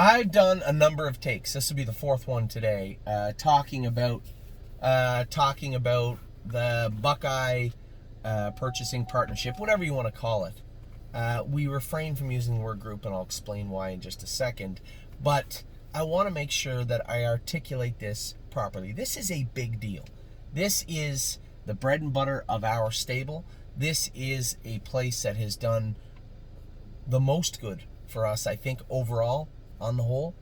I've done a number of takes. This will be the fourth one today, talking about the Buckeye Purchasing Partnership, whatever you want to call it. We refrain from using the word group, and I'll explain why in just a second. But I want to make sure that I articulate this properly. This is a big deal. This is the bread and butter of our stable. This is a place that has done the most good for us, I think, overall, on the whole,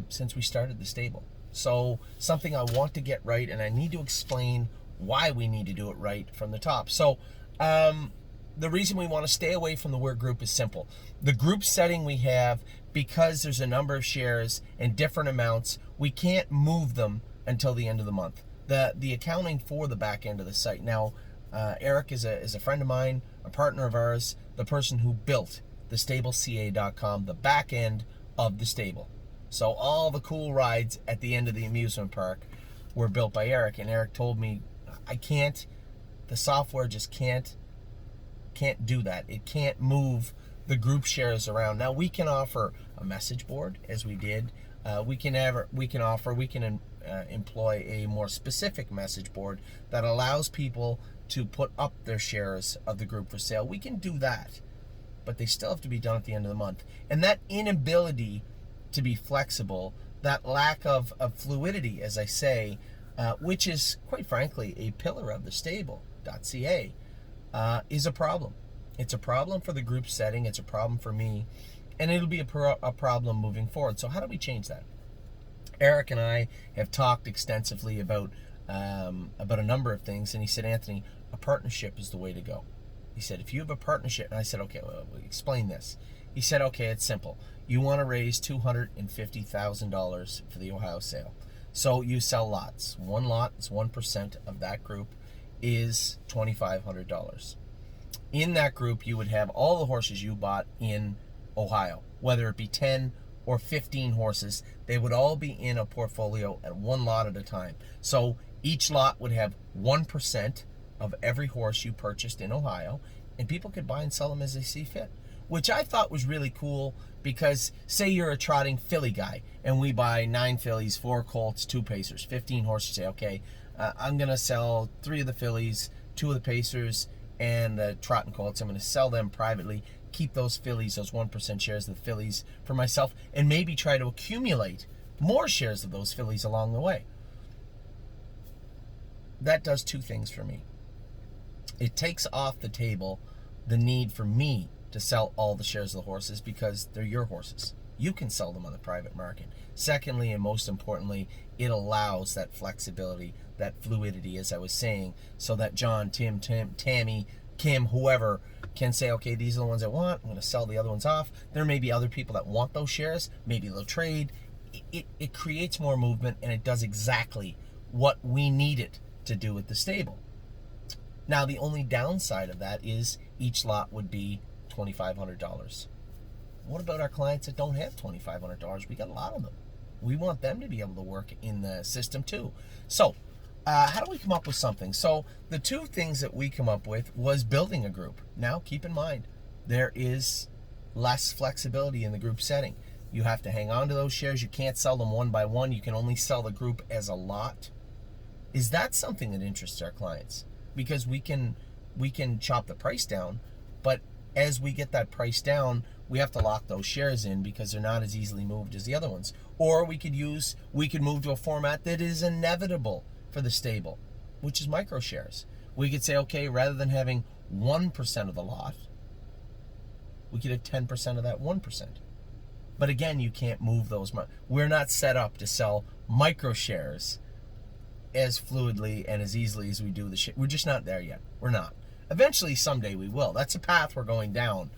since we started the stable. So something I want to get right, and I need to explain why we need to do it right from the top. So the reason we want to stay away from the word group is simple. The group setting we have, because there's a number of shares and different amounts, we can't move them until the end of the month. The accounting for the back end of the site. Now, Eric is a friend of mine, a partner of ours, the person who built thestableca.com, the back end of the stable. So all the cool rides at the end of the amusement park were built by Eric, and Eric told me, the software just can't do that. It can't move the group shares around. Now, we can offer a message board, as we did. We can employ a more specific message board that allows people to put up their shares of the group for sale. We can do that, but they still have to be done at the end of the month. And that inability to be flexible, that lack of fluidity, as I say, which is, quite frankly, a pillar of the stable.ca, is a problem. It's a problem for the group setting. It's a problem for me, and it'll be a problem moving forward. So how do we change that? Eric and I have talked extensively about a number of things, and he said, Anthony, a partnership is the way to go. He said, if you have a partnership, and I said, okay, well, explain this. He said, okay, it's simple. You want to raise $250,000 for the Ohio sale. So you sell lots. One lot is 1% of that group is $2,500. In that group, you would have all the horses you bought in Ohio, whether it be 10 or 15 horses. They would all be in a portfolio at one lot at a time. So each lot would have 1% of every horse you purchased in Ohio, and people could buy and sell them as they see fit, which I thought was really cool, because say you're a trotting filly guy, and we buy 9 fillies, 4 colts, 2 pacers, 15 horses. Say, okay, I'm going to sell 3 of the fillies, 2 of the pacers, and the trotting colts. I'm going to sell them privately, keep those fillies, those 1% shares of the fillies for myself, and maybe try to accumulate more shares of those fillies along the way. That does 2 things for me. It takes off the table the need for me to sell all the shares of the horses, because they're your horses. You can sell them on the private market. Secondly, and most importantly, it allows that flexibility, that fluidity, as I was saying, so that John, Tim, Tammy, Kim, whoever can say, okay, these are the ones I want. I'm going to sell the other ones off. There may be other people that want those shares. Maybe they'll trade. It creates more movement, and it does exactly what we need it to do at the stable. Now, the only downside of that is each lot would be $2,500. What about our clients that don't have $2,500? We got a lot of them. We want them to be able to work in the system too. So how do we come up with something? So the 2 things that we come up with was building a group. Now, keep in mind, there is less flexibility in the group setting. You have to hang on to those shares. You can't sell them one by one. You can only sell the group as a lot. Is that something that interests our clients? Because we can chop the price down, but as we get that price down, we have to lock those shares in, because they're not as easily moved as the other ones. Or we could move to a format that is inevitable for the stable, which is micro shares. We could say, okay, rather than having 1% of the lot, we could have 10% of that 1%. But again, you can't move those. We're not set up to sell micro shares as fluidly and as easily as we do the shit. We're just not there yet. We're not. Eventually, someday we will. That's a path we're going down,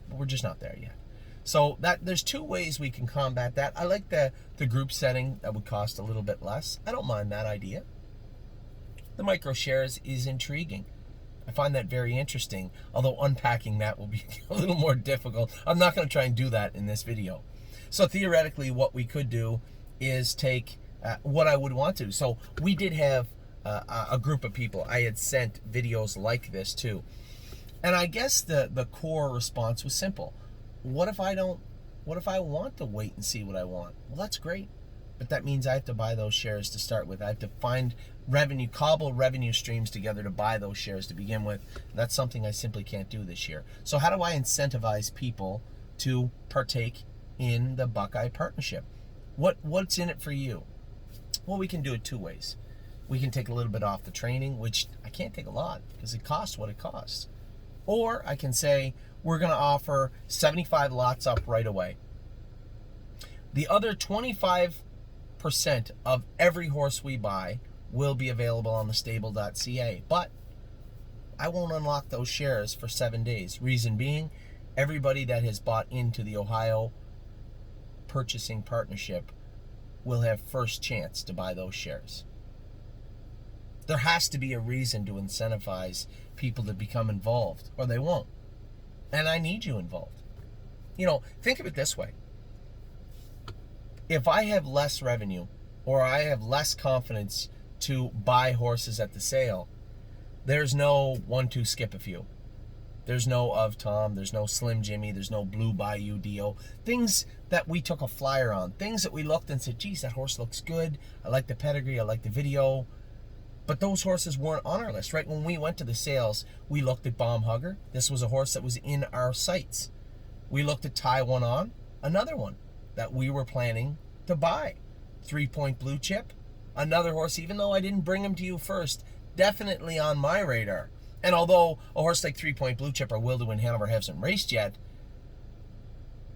but we're just not there yet. So there's 2 ways we can combat that. I like the group setting that would cost a little bit less. I don't mind that idea. The micro shares is intriguing. I find that very interesting, although unpacking that will be a little more difficult. I'm not going to try and do that in this video. So theoretically, what we could do is take what I would want to. So we did have a group of people. I had sent videos like this to. And I guess the core response was simple. What if I don't What if I want to wait and see what I want? Well, that's great. But that means I have to buy those shares to start with. I have to find revenue, cobble revenue streams together to buy those shares to begin with. That's something I simply can't do this year. So how do I incentivize people to partake in the Buckeye Partnership? What's in it for you? Well, we can do it two ways. We can take a little bit off the training, which I can't take a lot because it costs what it costs. Or I can say, we're going to offer 75 lots up right away. The other 25% of every horse we buy will be available on the stable.ca. But I won't unlock those shares for 7 days. Reason being, everybody that has bought into the Ohio Purchasing Partnership will have first chance to buy those shares. There has to be a reason to incentivize people to become involved, or they won't. And I need you involved. Think of it this way. If I have less revenue, or I have less confidence to buy horses at the sale, there's no 1-2 skip a few. There's no Of Tom, there's no Slim Jimmy, there's no Blue Bayou deal. Things that we took a flyer on, things that we looked and said, geez, that horse looks good. I like the pedigree, I like the video. But those horses weren't on our list, right? When we went to the sales, we looked at Bomb Hugger. This was a horse that was in our sights. We looked at Tie One On, another one that we were planning to buy. 3 Point Blue Chip, another horse, even though I didn't bring him to you first, definitely on my radar. And although a horse like 3 Point Blue Chip or Will to Win Hanover hasn't raced yet,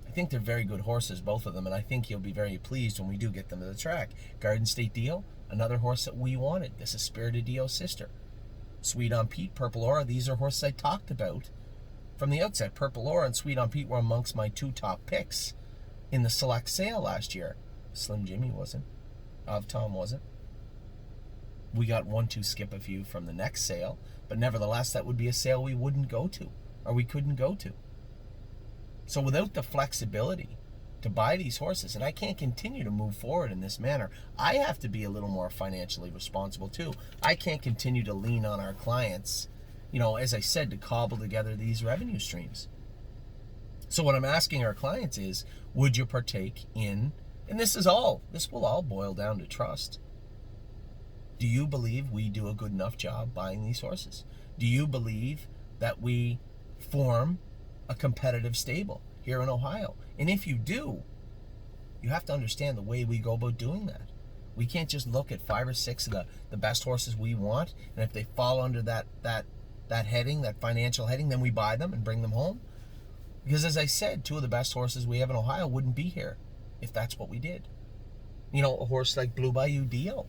I think they're very good horses, both of them, and I think you'll be very pleased when we do get them to the track. Garden State Deal, another horse that we wanted. This is Spirited Dio's sister. Sweet on Pete, Purple Aura, these are horses I talked about from the outset. Purple Aura and Sweet on Pete were amongst my 2 top picks in the select sale last year. Slim Jimmy wasn't. Of Tom wasn't. We got 1-2 skip a few from the next sale, but nevertheless, that would be a sale we wouldn't go to, or we couldn't go to. So without the flexibility to buy these horses, and I can't continue to move forward in this manner, I have to be a little more financially responsible too. I can't continue to lean on our clients, as I said, to cobble together these revenue streams. So what I'm asking our clients is, would you partake in, and this will all boil down to trust. Do you believe we do a good enough job buying these horses? Do you believe that we form a competitive stable here in Ohio? And if you do, you have to understand the way we go about doing that. We can't just look at 5 or 6 of the best horses we want, and if they fall under that heading, that financial heading, then we buy them and bring them home. Because as I said, 2 of the best horses we have in Ohio wouldn't be here if that's what we did. A horse like Blue Bayou Dio,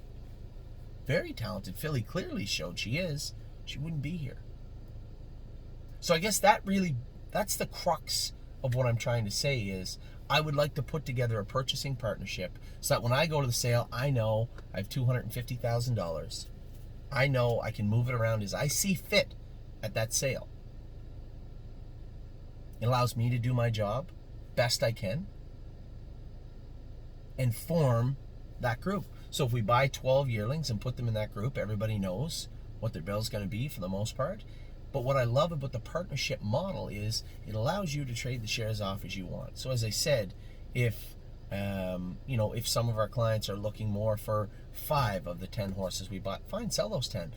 very talented filly, clearly showed she wouldn't be here. So I guess that's the crux of what I'm trying to say is, I would like to put together a purchasing partnership so that when I go to the sale, I know I have $250,000. I know I can move it around as I see fit at that sale. It allows me to do my job best I can and form that group. So if we buy 12 yearlings and put them in that group, everybody knows what their bill's going to be for the most part. But what I love about the partnership model is it allows you to trade the shares off as you want. So as I said, if some of our clients are looking more for 5 of the 10 horses we bought, fine, sell those 10.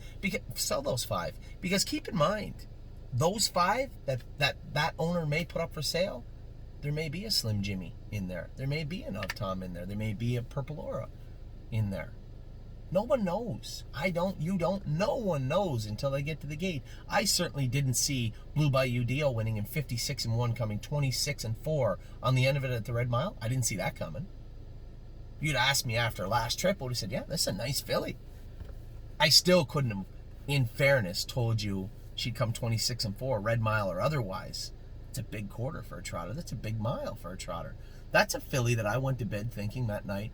Sell those 5. Because keep in mind, those 5 that owner may put up for sale, there may be a Slim Jimmy in there. There may be an Of Tom in there. There may be a Purple Aura in there. No one knows. I don't, you don't, no one knows until they get to the gate. I certainly didn't see Blue Bayou Dio winning in 56-1, coming 26-4 on the end of it at the Red Mile. I didn't see that coming. If you'd asked me after last trip, I would have said, yeah, that's a nice filly. I still couldn't have, in fairness, told you she'd come 26-4, Red Mile or otherwise. It's a big quarter for a trotter. That's a big mile for a trotter. That's a filly that I went to bed thinking that night,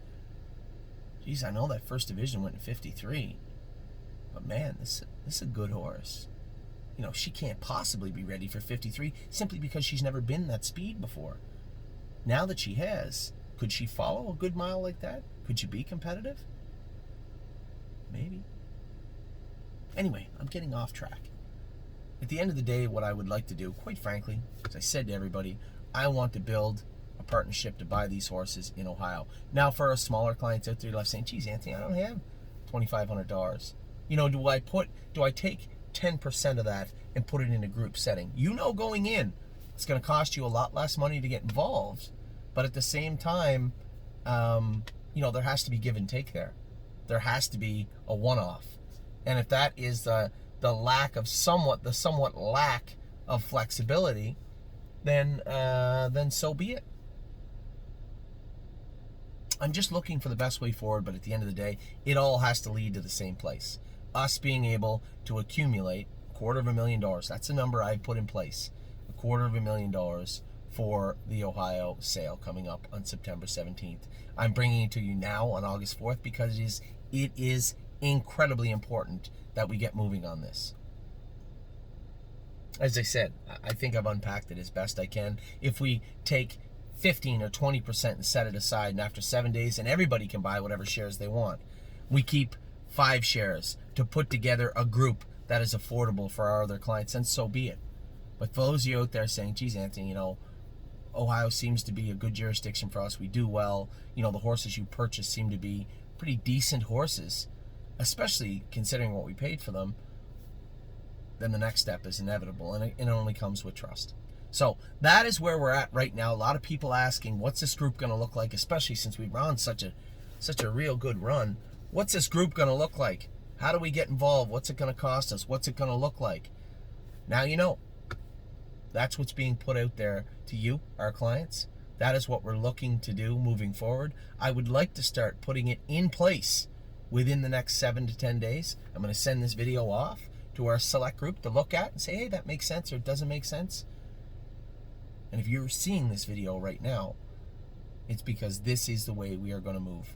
geez, I know that first division went in 53, but man, this is a good horse. She can't possibly be ready for 53 simply because she's never been that speed before. Now that she has, could she follow a good mile like that? Could she be competitive? Maybe. Anyway, I'm getting off track. At the end of the day, what I would like to do, quite frankly, as I said to everybody, I want to build a partnership to buy these horses in Ohio. Now, for our smaller clients out there, you're left saying, geez, Anthony, I don't have $2,500. You know, do I take 10% of that and put it in a group setting? You know, going in, it's going to cost you a lot less money to get involved, but at the same time, you know, there has to be give and take there. There has to be a one-off. And if that is the somewhat lack of flexibility, then so be it. I'm just looking for the best way forward, but at the end of the day, it all has to lead to the same place. Us being able to accumulate $250,000. That's the number I've put in place. $250,000 for the Ohio sale coming up on September 17th. I'm bringing it to you now on August 4th because it is incredibly important that we get moving on this. As I said, I think I've unpacked it as best I can. If we take 15 or 20% and set it aside, and after 7 days, and everybody can buy whatever shares they want, we keep 5 shares to put together a group that is affordable for our other clients, and so be it. But for those of you out there saying, geez, Anthony, you know, Ohio seems to be a good jurisdiction for us. We do well. You know, the horses you purchase seem to be pretty decent horses, especially considering what we paid for them. Then the next step is inevitable, and it only comes with trust. So that is where we're at right now. A lot of people asking, what's this group going to look like, especially since we've run such a real good run. What's this group going to look like? How do we get involved? What's it going to cost us? What's it going to look like? Now you know. That's what's being put out there to you, our clients. That is what we're looking to do moving forward. I would like to start putting it in place within the next 7 to 10 days. I'm going to send this video off to our select group to look at and say, hey, that makes sense or it doesn't make sense. And if you're seeing this video right now, it's because this is the way we are going to move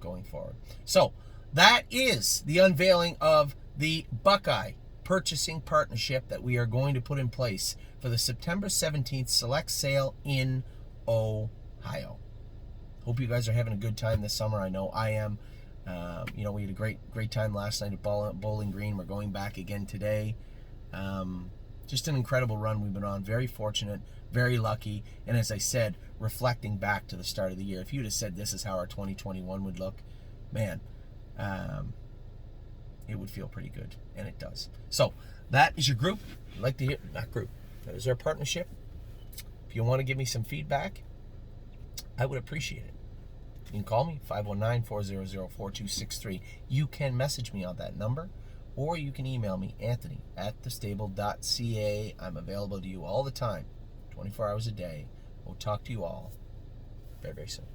going forward. So that is the unveiling of the Buckeye Purchasing Partnership that we are going to put in place for the September 17th select sale in Ohio. Hope you guys are having a good time this summer. I know I am. You know, we had a great time last night at Bowling Green. We're going back again today. Just an incredible run we've been on. Very fortunate, very lucky, and as I said, reflecting back to the start of the year. If you'd have said this is how our 2021 would look, man, it would feel pretty good, and it does. So that is your group. I'd like to hear that group. That is our partnership. If you want to give me some feedback, I would appreciate it. You can call me, 519-400-4263. You can message me on that number, or you can email me, anthony@thestable.ca. I'm available to you all the time, 24 hours a day. We'll talk to you all very, very soon.